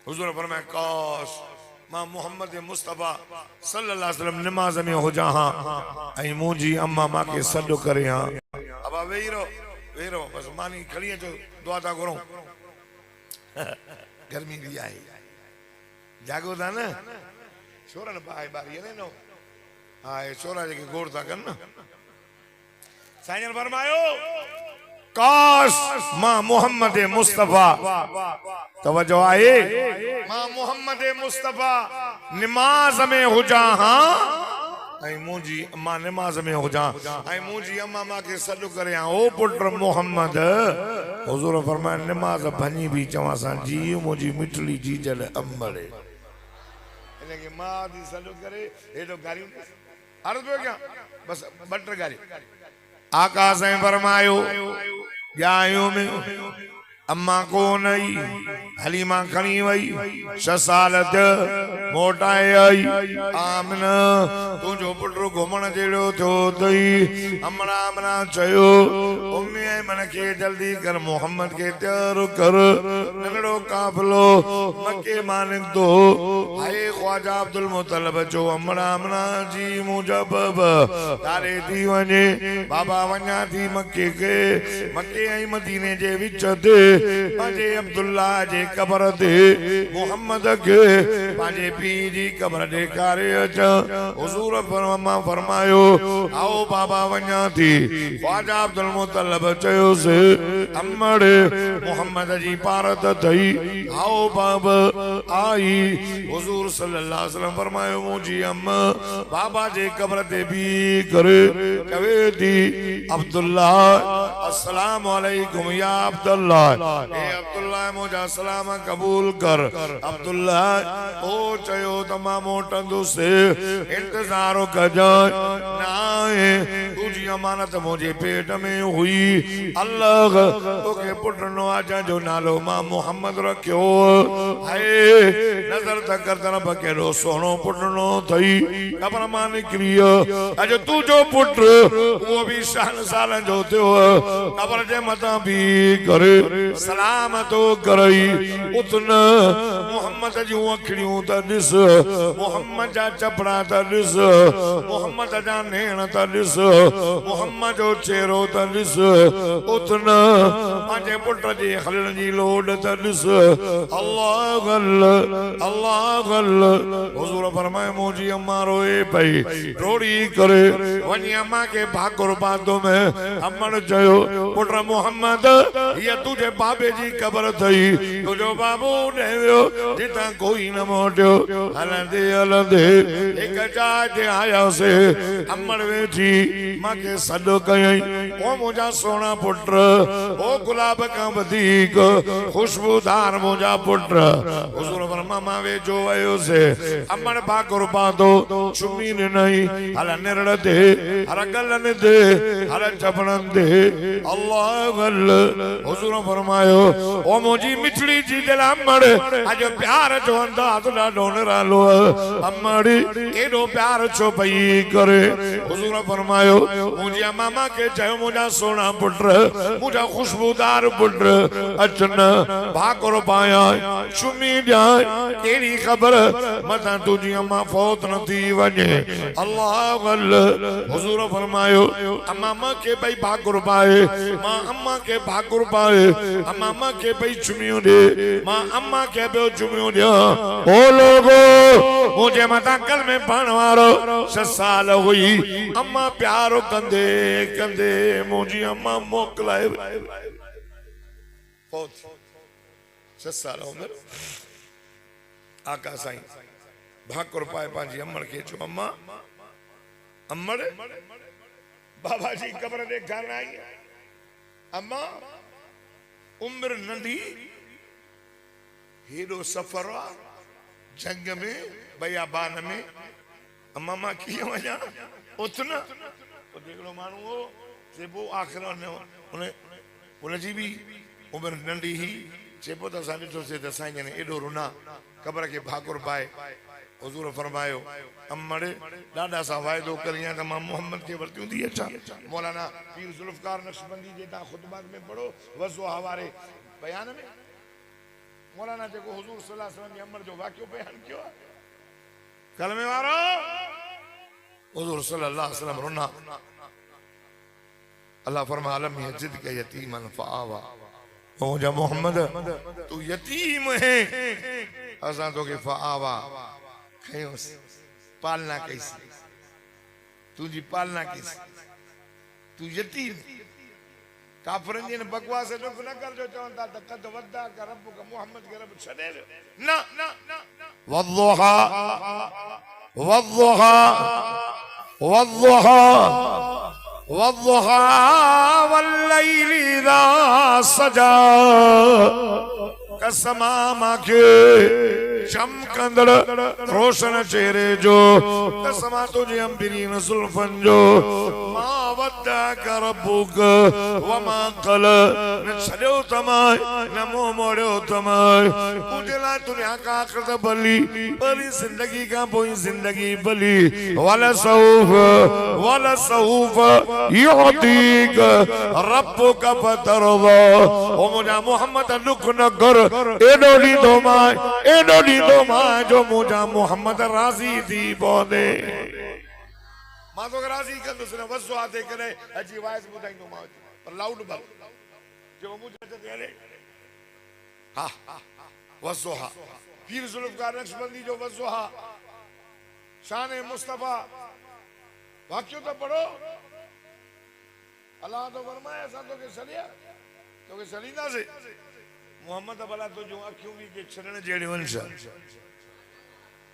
हुजूर फरमाया काश मां मोहम्मद मुस्तफा सल्लल्लाहु अलैहि वसल्लम नमाज में हो जा ऐं मुंहिंजी अम्मा मां के सॾु करे हा। अब वेही रहो बस मानी खड़ी अचो दुआ था करूं। गर्मी भी आहे, जागो था न छोरा न बाहे बारी ने नो हा छोरा जेके गोड़ था कन। साईं फरमायो काश मां मोहम्मद मुस्तफा, तवज्जो आहे, मां मोहम्मद मुस्तफा नमाज में हुजा हां ऐं मुंहिंजी अम्मा नमाज में हुजा ऐं मुंहिंजी अम्मा मां के सॾु करे हा। ओ पुट मोहम्मद, हुजूर फरमाया नमाज भञी भी चवां सां जी मुंहिंजी मिठड़ी जी जल अम्बड़े इनके मां दी सॾु करे हेॾो गारियूं अर्ज़ पियो कयां बस बटर गारी। आका साईं फरमायो जायूं में अम्मा को नई हलीमा खणी वई 6 साल मोटाए आई। आमना तुझो पुटु घुमण जेड़ो थियो तई। अमना चयो उम्मी मन के जल्दी कर मोहम्मद के तैयार कर, नगड़ो काफिलो मक्के मां निकतो। हाय ख्वाजा अब्दुल मुतलब जो अमना जी मुजब तारे थी वने बाबा वन्या थी मक्के के मक्के ऐं मदीने जे विच ते पांजे अब्दुल्ला जे कबर ते मोहम्मद के पांजे पी जी कबर ॾेखारे अच। हुजूर फरमायो आओ बाबा वञा थी। ख्वाजा अब्दुल मुतलब चयोसि अमड़े मोहम्मद जी पारत थई आओ बाबा आई। हुजूर सल्लल्लाहु अलैहि वसल्लम फरमायो मुंहिंजी अम्मा बाबा जे कबर ते भी करे चवे थी अब्दुल्ला अस्सलाम वालेकुम या अब्दुल्ला, ए अब्दुल्ला मुझा सलाम कबूल कर। अब्दुल्ला ओ चयो तमा मोटंदुसि इंतजार कजां नाए तुझी अमानत मुझे पेट में हुई। अल्लाह तोखे पुटनो आजा जो नालो मां मोहम्मद रखियो। हाय नजर त कर तरफ केड़ो सोनो पुटनो थई कबर मां निकरी अज तू जो पुट वो भी साल जो थियो कबर जे मथा भी करे सलाम तो करई। उतन मोहम्मद जूं अखड़ियूं त ॾिस, मोहम्मद जा चपड़ा त ॾिस, मोहम्मद जा नेण त ॾिस, मोहम्मद जो चेहरो त ॾिस। उतन पंहिंजे पुट जे हलण जी लोड त ॾिस। अल्लाह अल्लाह हुजूर फरमाए मुंहिंजी अम्मा रोए पई रोड़ी करे वञी अम्मा के भाकुर बांधो में अम्मन चयो पुट मोहम्मद ये तुझे बाबे जी कबर थई तुझो बाबू ने वियो जिता कोई न मोटियो। हलंदे हलंदे एक जाइ ते आयासे अम्मन वेठी मांखे सॾु कयई ओ मुंहिंजा सोना पुट ओ गुलाब खां वधीक खुशबूदार मुंहिंजा पुट। हुजूर फरमाया मां वेझो वयोसे अम्मन भाकुर बांधो चुमी ॾिनई हल निरड़ ते हर गलन ते हर चपड़न ते अल्लाह हुजूर फरमायो ओ मुंहिंजी मिठड़ी जी दिल अम्मड़ अज प्यार जो अंदाज ॾाढो निरालो अम्मड़ी एॾो प्यार छो पई करे। हुजूर फरमायो मुझे मामा के चयो मुझा सोना पुट मुझा खुशबूदार पुट अचन भाकुर पाया चुमी जाए केड़ी खबर मता तुझी अम्मा फौत न थी वने अल्लाह हुजूर फरमायो मामा के भाई भाकुर पाए मां अम्मा के भाकुर पाए मामा के भाई चुमियो दे मां अम्मा के बे चुमियो दे ओ लोगो मुझे मता कल में पढ़ वारो 6 साल हुई अम्मा प्यारो कंदे कंदे मुझी अम्मा मोकलाए बहुत 6 साल उम्र आका साईं भाकुर पाए पांजी अम्मड़ के चो अम्मा अम्मड़ बाबा जी कब्र दे घर आई अम्मा उम्र नंढी हेडो सफर जंग में बयाबान में अम्मा मां की वजा उतना तो देखलो मानू हो से वो आखिर ने उन जी भी उम्र नंढी ही चेपो त असां ॾिठो से त साईं ने एॾो रुना क़ब्र के भाकुर पाए हुजूर फरमायो अम्मड़ ॾाढा सा वाइदो करियां त मां मोहम्मद के वरतियूं थी अचां मौलाना पीर जुल्फकार नक्शबंदी जे ता खुतबा में पढ़ो वज़ो हवारे बयान में मौलाना जेको हुजूर सल्लल्लाहु अलैहि वसल्लम जे अमर जो वाक़ियो बयान कियो कलमे वारो हुजूर सल्लल्लाहु अलैहि वसल्लम रुना अल्लाह फरमा अलम यजिद के यतीमन फआवा ओ जा मोहम्मद तू यतीम है असा तो के फआवा खयोस पालना कैसी तुझी पालना कैसी तू यतीम काफरन जी ने बकवास दुख न कर जो चवंदा त कद वदा का रब का मोहम्मद के रब छडे ना वल्लाहा वल्लाहा वल्लाहा वल्लाहा वल्लैली इज़ा सजा कसमा माखे चमकंदड़ रोशन चेहरे जो कसमा तुझे अंबिरीन जुल्फन जो मा वद्दा करबुक वमा कल न छड़ो तमाय न मुंह मोड़ो तमाय उजला दुनिया का आखिरत भली भली जिंदगी का पोई जिंदगी भली वाला सऊफ युतीक रब्बुक फतरदा ओ मुझा मोहम्मद दुख न कर एडो डी दो मां जो मुझा मोहम्मद राजी थी बोले मां तो राजी कंदो से वसो आते करे अजी वाइस बुधाइंदो मां पर लाउड बल जो मुझे ते अरे हा वसोहा पीर जुल्फकार नक्शबंदी जो वसोहा शान मुस्तफा वाक्यो तो पढ़ो अल्लाह तो फरमाया सा तो के सलिया तो के सलीना से मोहम्मद भला तो जो अखियों भी के छरण जेड़े वंश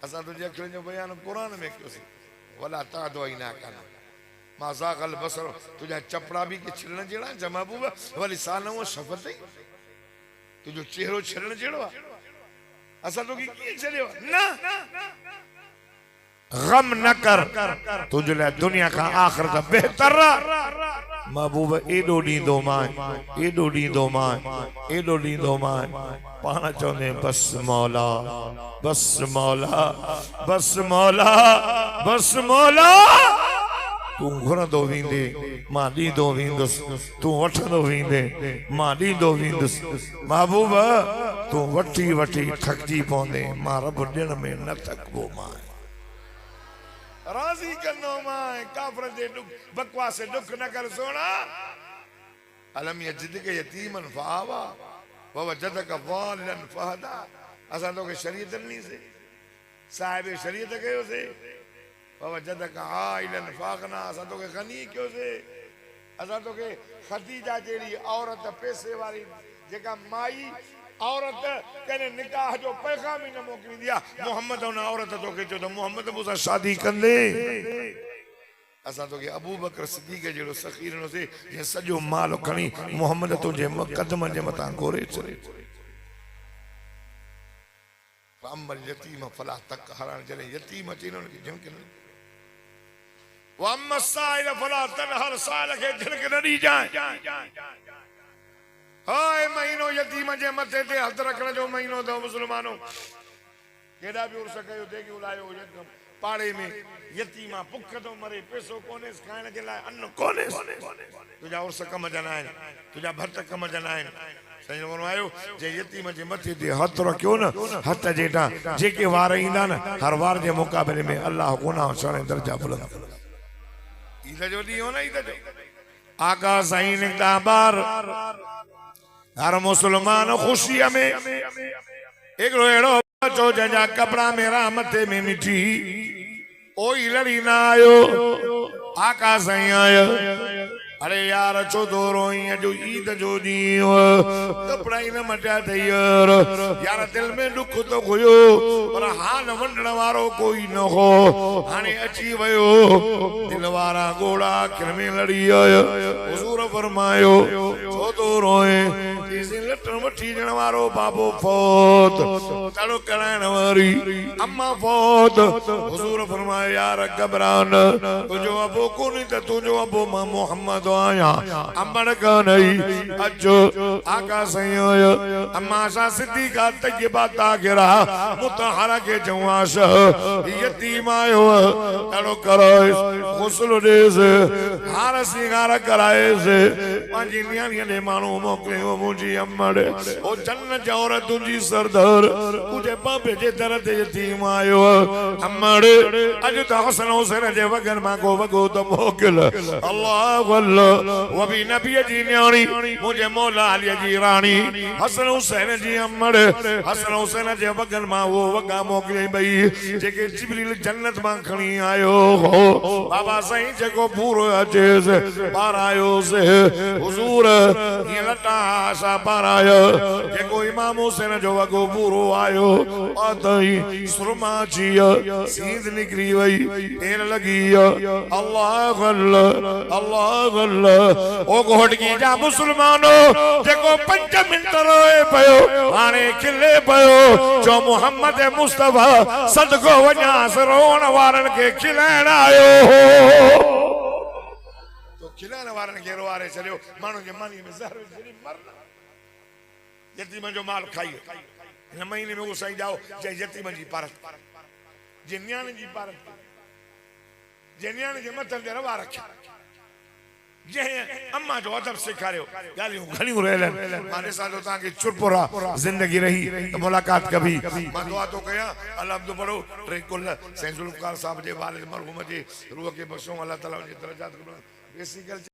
असा तो जे अखियों जो बयान कुरान में क्यों से वला तादो इना काना माज़ागल बसर तुझा चपड़ा भी के छरण जेड़ा जमाबूबा वली सानो शफत तुझो चेहरो छरण जेड़ो असा तो की चलियो ना गम न कर तुझे लिए दुनिया का आखिरत बेहतर महबूब एडो ॾींदो मां पाण चवंदे बस मौला बस मौला बस मौला बस मौला तू घुरंदो वेंदे मां ॾींदो वेंदुसि तू वठंदो वेंदे मां ॾींदो वेंदुसि महबूब तू वठी वठी थकजी पवंदे मां रब ॾियण में न थकबो मां राजी करनो मां काफर जे दुख बकवास से दुख न कर सोना अलम यजिद के यतीमन फआवा व वजदक वालन फहदा असा तो के शरीयत नहीं से साहिब शरीयत कयो से व वजदक आइलन फागना असा तो के गनी क्यों से असा तो के खदीजा जेड़ी औरत पैसे वाली जेका माई औरत कने निकाह जो पैगाम ही न मोकली दिया मोहम्मद उन औरत तो के जो मोहम्मद मुसा शादी कंदे असा तो के अबू बकर सिद्दीक जेड़ो सखीर नो से ये सजो माल खणी मोहम्मद तो जे मुकदम जे मता गोरे चले अम्मल यतीम फला तक हरण जने यतीम चीनो की झमके व अम्मा साइल फला तनहर साइल के झलक न दी जाए हाय महीनो यतीम जे मथे ते हथ रखण जो महीनो तो मुसलमानों केड़ा भी उर्स कयो देगी उलायो पाड़े में यतीमा भुख तो मरे पैसो कोने खाइण जे लाइ अन्न कोने तुझा उर्स कम जना आहिनि तुझा भर्त कम जना आहिनि साईं फरमायो जे यतीम जे मथे ते हथ रखियो न हथ जेठा जेके वार ईंदा न हर वार जे मुकाबले में अल्लाह गुनाह सारे दर्जा बुलंद ईद जो ॾींहुं हो न ईद जो आका साईं निकता बार हर मुसलमान खुशीअ में हिकिड़ो अहिड़ो बच्चो जंहिंजा कपिड़ा मेरा मथे में मिठी ओई लड़ी ना आयो आका साईं आयो अरे यार छो तो रोई जो ईद जो ॾींहुं कपिड़ा ई न मटिया अथई यार दिल में दुख तो हुयो पर हाल वंडण वारो कोई न हो हाणे अची वियो दिल वारा घोड़ा आखिर में लड़ी आयो हुज़ूर फरमायो छो तो रोए लटन वठी ॾियण वारो बाबो फौत तड़ो कराइण वारी अम्मा फौत हुज़ूर फरमायो यार घबरा न तुंहिंजो अबो कोन्हे त तुंहिंजो अबो मां मोहम्मद आया अमर कनई अचो आका साईं आयो अम्मा सा सिद्दीका तय्यबा ताहिरा मुतहरा के जवाश यतीम आयो तड़ो कराए गुस्ल देस हार सिंगार कराए से पांजी न्याणीअ ने माण्हू मोकिलियो मुंहिंजी अमर ओ जन्नत जौर तुंहिंजी सरदार तुंहिंजे बाबे जे दर ते यतीम आयो अमर अॼु त हसन हुसैन जे वगन मां को वगो त मोकिल अल्लाह अल्लाह वो भी नबी जी न्याणी मुझे मौला अली जी रानी हसन हुसैन जी अमर हसन हुसैन जे वगन मां वो वगा मोकिले भई जेके जिब्रील जन्नत मां खणी आयो हो बाबा साईं जेको पूरो अचेस पार आयो से हुजूर ये लटा सा पार आयो जेको इमाम हुसैन जो वगो पूरो आयो अतई सुरमा जिया सीध निकली वई टेर लगी अल्लाह अल्लाह ओ घोटगी जा मुसलमानो जेको 5 मिनट रोए पयो हाणे खिले पयो जो मोहम्मद मुस्तफा सदको वञास रोण वारन के खिलाइण आयो तो खिलाइण वारन के रोवारे छॾियो माण्हू जे मानी में ज़हर विझी मरना यतीम जो माल खाइयो हिन महीने में वो साईं जाओ जे यतीम जी पारत जे न्याणे जी पारत जे न्याणे जे मथां ते रवा रखिया जे अम्मा जो अदब सिखारियो गालियों घणियूं रहल मां ॾिसां थो तव्हांखे चुरपुरा जिंदगी रही त मुलाकात कभी मां दुआ तो कयां अल्लाह तो पढ़ो टे कुल साईं ज़ुल्फ़कार साहब जे वालिद मरहूम जे रूह के बख़्शो अल्लाह ताला जे दरजात बेसिकल